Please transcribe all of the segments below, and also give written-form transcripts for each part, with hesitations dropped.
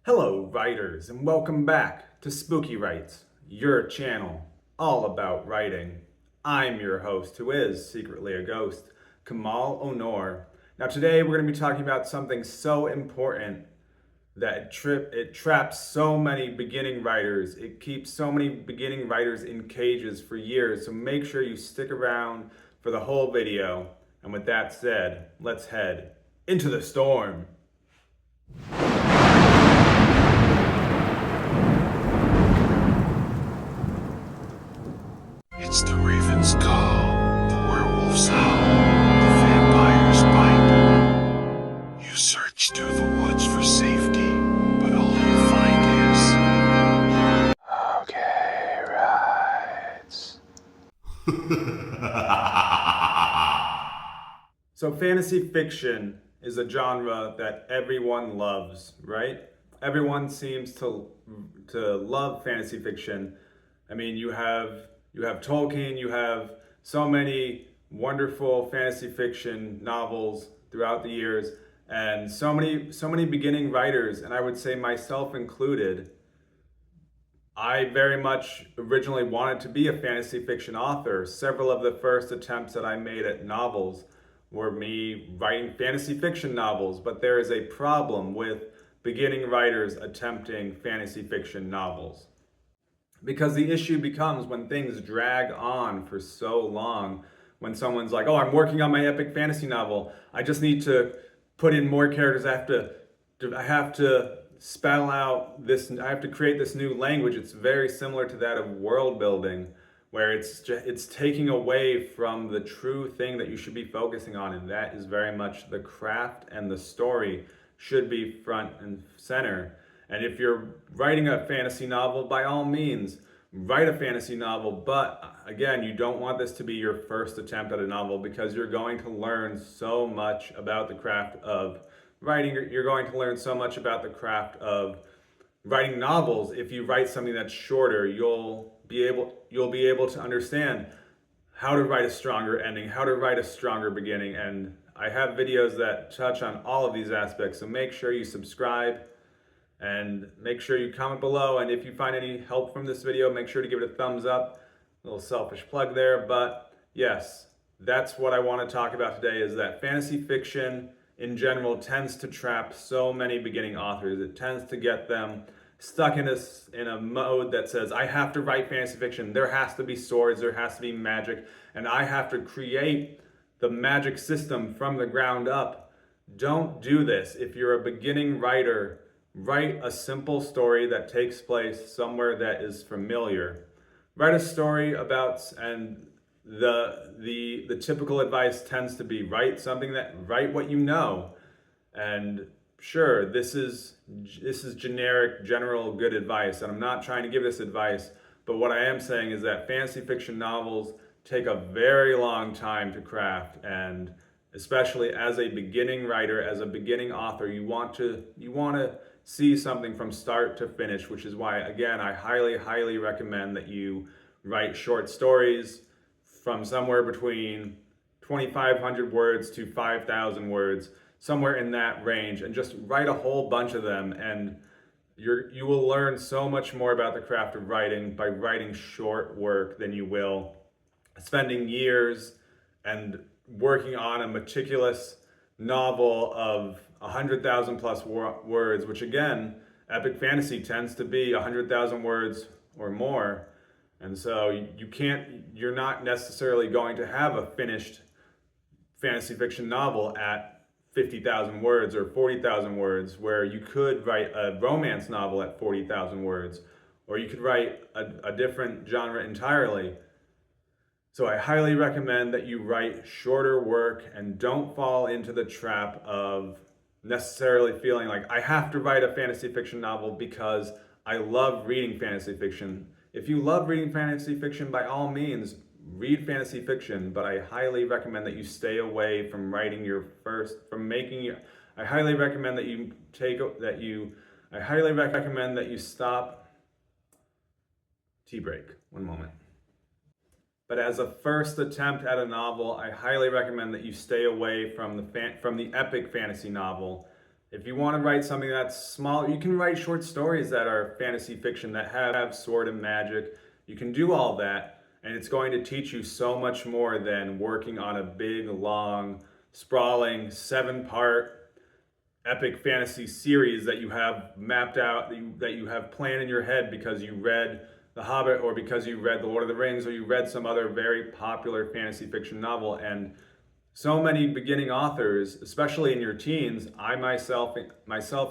Hello, writers, and welcome back to Spooky Writes, your channel all about writing. I'm your host, who is secretly a ghost, Kamal Onor. Now, today we're going to be talking about something so important that it traps so many beginning writers. It keeps so many beginning writers in cages for years, so make sure you stick around for the whole video. And with that said, let's head into the storm. It's the raven's call, the werewolf's howl, the vampire's bite. You search through the woods for safety, but all you find is... Okay, rights. So fantasy fiction is a genre that everyone loves, right? Everyone seems to love fantasy fiction. I mean, you have Tolkien, you have so many wonderful fantasy fiction novels throughout the years, and so many beginning writers, and I would say myself included. I very much originally wanted to be a fantasy fiction author. Several of the first attempts that I made at novels were me writing fantasy fiction novels, but there is a problem with beginning writers attempting fantasy fiction novels. Because the issue becomes when things drag on for so long, when someone's like, oh, I'm working on my epic fantasy novel, I just need to put in more characters, I have to spell out this, I have to create this new language. It's very similar to that of world building, where it's taking away from the true thing that you should be focusing on, and that is very much the craft, and the story should be front and center. And if you're writing a fantasy novel, by all means, write a fantasy novel. But again, you don't want this to be your first attempt at a novel, because you're going to learn so much about the craft of writing. You're going to learn so much about the craft of writing novels. If you write something that's shorter, you'll be able to understand how to write a stronger ending, how to write a stronger beginning. And I have videos that touch on all of these aspects. So make sure you subscribe and make sure you comment below. And if you find any help from this video, make sure to give it a thumbs up. A little selfish plug there, but yes, that's what I want to talk about today, is that fantasy fiction in general tends to trap so many beginning authors. It tends to get them stuck in a mode that says, I have to write fantasy fiction. There has to be swords, there has to be magic, and I have to create the magic system from the ground up. Don't do this. If you're a beginning writer, write a simple story that takes place somewhere that is familiar. Write a story about, and the typical advice tends to be write what you know. And sure, this is generic, general good advice, and I'm not trying to give this advice, but what I am saying is that fantasy fiction novels take a very long time to craft, and especially as a beginning writer, as a beginning author, you want to see something from start to finish, which is why, again, I highly recommend that you write short stories from somewhere between 2,500 words to 5,000 words, somewhere in that range, and just write a whole bunch of them. And you will learn so much more about the craft of writing by writing short work than you will spending years and working on a meticulous novel of 100,000 plus words, which again, epic fantasy tends to be 100,000 words or more. And so you're not necessarily going to have a finished fantasy fiction novel at 50,000 words or 40,000 words, where you could write a romance novel at 40,000 words, or you could write a different genre entirely. So I highly recommend that you write shorter work and don't fall into the trap of necessarily feeling like I have to write a fantasy fiction novel because I love reading fantasy fiction. If you love reading fantasy fiction, by all means, read fantasy fiction, but I highly recommend that you stay away from writing I highly recommend that you stop. Tea break, one moment. But as a first attempt at a novel, I highly recommend that you stay away from the epic fantasy novel, If you want to write something that's small, you can write short stories that are fantasy fiction that have sword and magic. You can do all that, and it's going to teach you so much more than working on a big, long, sprawling 7-part epic fantasy series that you have mapped out, that you have planned in your head because you read The Hobbit, or because you read The Lord of the Rings, or you read some other very popular fantasy fiction novel. And so many beginning authors, especially in your teens, I myself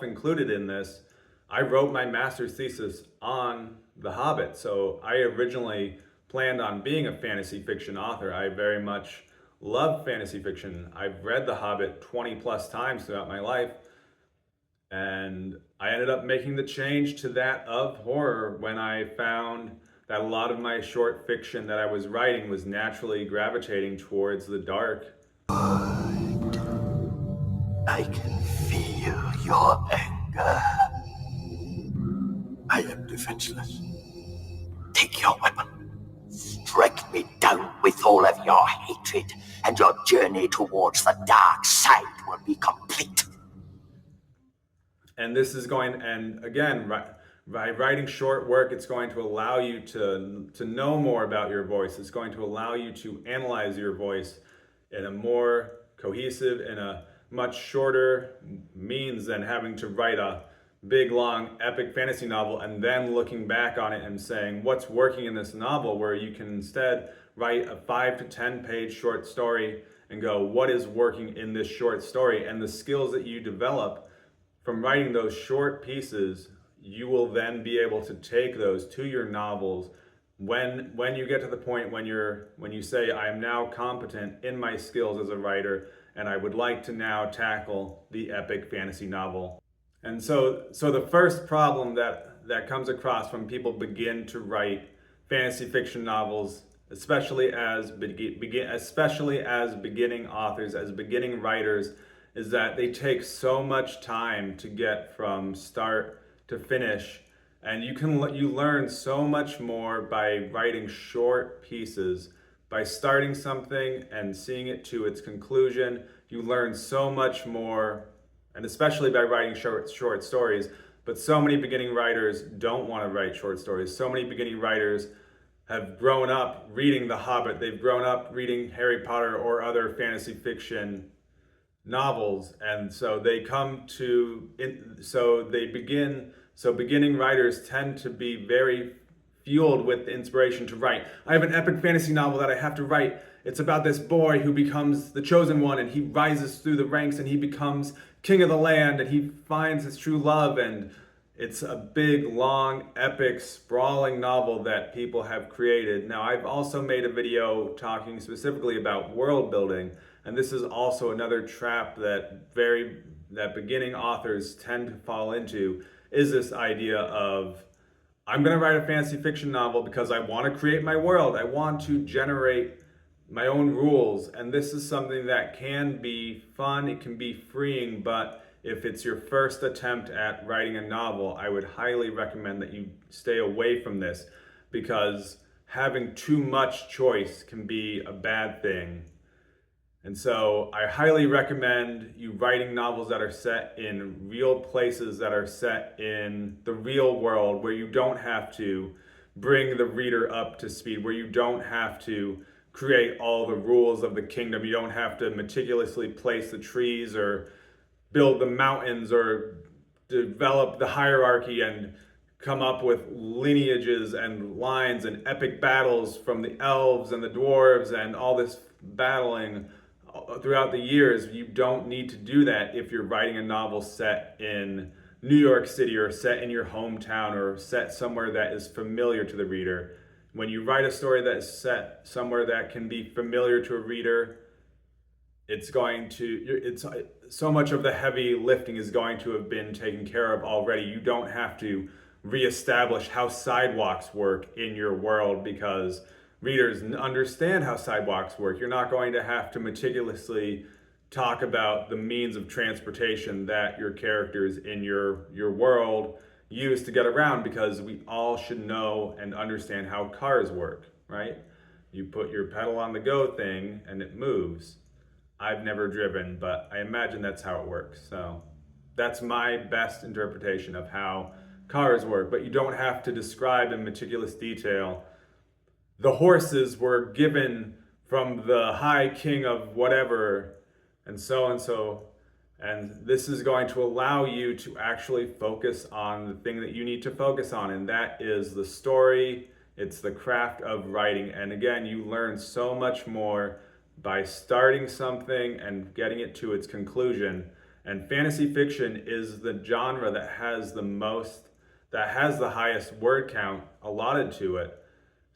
included in this, I wrote my master's thesis on The Hobbit. So I originally planned on being a fantasy fiction author. I very much love fantasy fiction. I've read The Hobbit 20 plus times throughout my life. And I ended up making the change to that of horror when I found that a lot of my short fiction that I was writing was naturally gravitating towards the dark. I can feel your anger. I am defenseless. Take your weapon. Strike me down with all of your hatred, and your journey towards the dark side will be complete. And this is going, and again, by writing short work, it's going to allow you to know more about your voice. It's going to allow you to analyze your voice in a more cohesive and a much shorter means than having to write a big, long, epic fantasy novel and then looking back on it and saying what's working in this novel, where you can instead write a 5 to 10 page short story and go, what is working in this short story? And the skills that you develop from writing those short pieces, you will then be able to take those to your novels when you get to the point when you say, I am now competent in my skills as a writer, and I would like to now tackle the epic fantasy novel. And so the first problem that comes across when people begin to write fantasy fiction novels, especially as beginning authors, as beginning writers, is that they take so much time to get from start to finish. And you learn so much more by writing short pieces. By starting something and seeing it to its conclusion, you learn so much more, and especially by writing short stories. But so many beginning writers don't want to write short stories. So many beginning writers have grown up reading The Hobbit. They've grown up reading Harry Potter or other fantasy fiction novels, and so they beginning writers tend to be very fueled with the inspiration to write. I have an epic fantasy novel that I have to write. It's about this boy who becomes the chosen one, and he rises through the ranks, and he becomes king of the land, and he finds his true love, and it's a big, long, epic, sprawling novel that people have created. Now, I've also made a video talking specifically about world building, and this is also another trap that beginning authors tend to fall into, is this idea of, I'm going to write a fantasy fiction novel because I want to create my world. I want to generate my own rules. And this is something that can be fun, it can be freeing, but if it's your first attempt at writing a novel, I would highly recommend that you stay away from this, because having too much choice can be a bad thing. And so I highly recommend you writing novels that are set in real places, that are set in the real world, where you don't have to bring the reader up to speed, where you don't have to create all the rules of the kingdom. You don't have to meticulously place the trees or build the mountains or develop the hierarchy and come up with lineages and lines and epic battles from the elves and the dwarves and all this battling throughout the years. You don't need to do that if you're writing a novel set in New York City, or set in your hometown, or set somewhere that is familiar to the reader. When you write a story that is set somewhere that can be familiar to a reader, it's so much of the heavy lifting is going to have been taken care of already. You don't have to reestablish how sidewalks work in your world, because readers understand how sidewalks work. You're not going to have to meticulously talk about the means of transportation that your characters in your world use to get around, because we all should know and understand how cars work, right? You put your pedal on the go thing and it moves. I've never driven, but I imagine that's how it works. So That's my best interpretation of how cars work, but you don't have to describe in meticulous detail. The horses were given from the high king of whatever, and so and so. And this is going to allow you to actually focus on the thing that you need to focus on, and that is the story. It's the craft of writing. And again, you learn so much more by starting something and getting it to its conclusion. And fantasy fiction is the genre that has the highest word count allotted to it.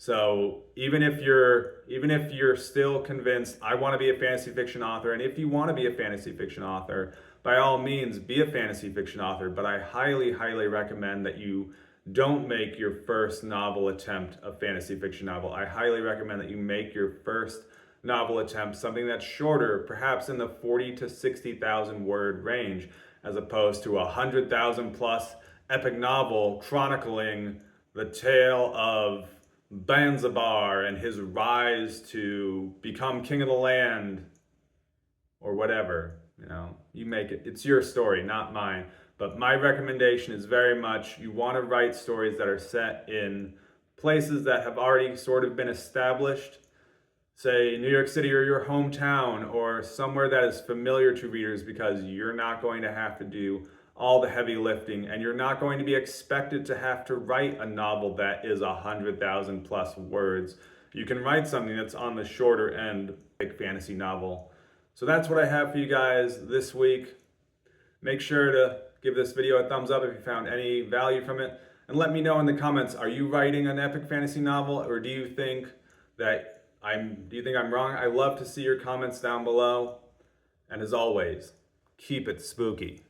So even if you're still convinced I want to be a fantasy fiction author, and if you want to be a fantasy fiction author, by all means be a fantasy fiction author, but I highly, highly recommend that you don't make your first novel attempt a fantasy fiction novel. I highly recommend that you make your first novel attempt something that's shorter, perhaps in the 40 to 60,000 word range, as opposed to 100,000 plus epic novel chronicling the tale of Banzabar and his rise to become king of the land, or whatever. You make it. It's your story, not mine. But my recommendation is very much you want to write stories that are set in places that have already sort of been established. Say New York City or your hometown, or somewhere that is familiar to readers, because you're not going to have to do all the heavy lifting, and you're not going to be expected to have to write a novel that is 100,000 plus words. You can write something that's on the shorter end, like fantasy novel. So that's what I have for you guys this week. Make sure to give this video a thumbs up if you found any value from it, and let me know in the comments, are you writing an epic fantasy novel, or do you think I'm wrong? I love to see your comments down below. And as always, keep it spooky.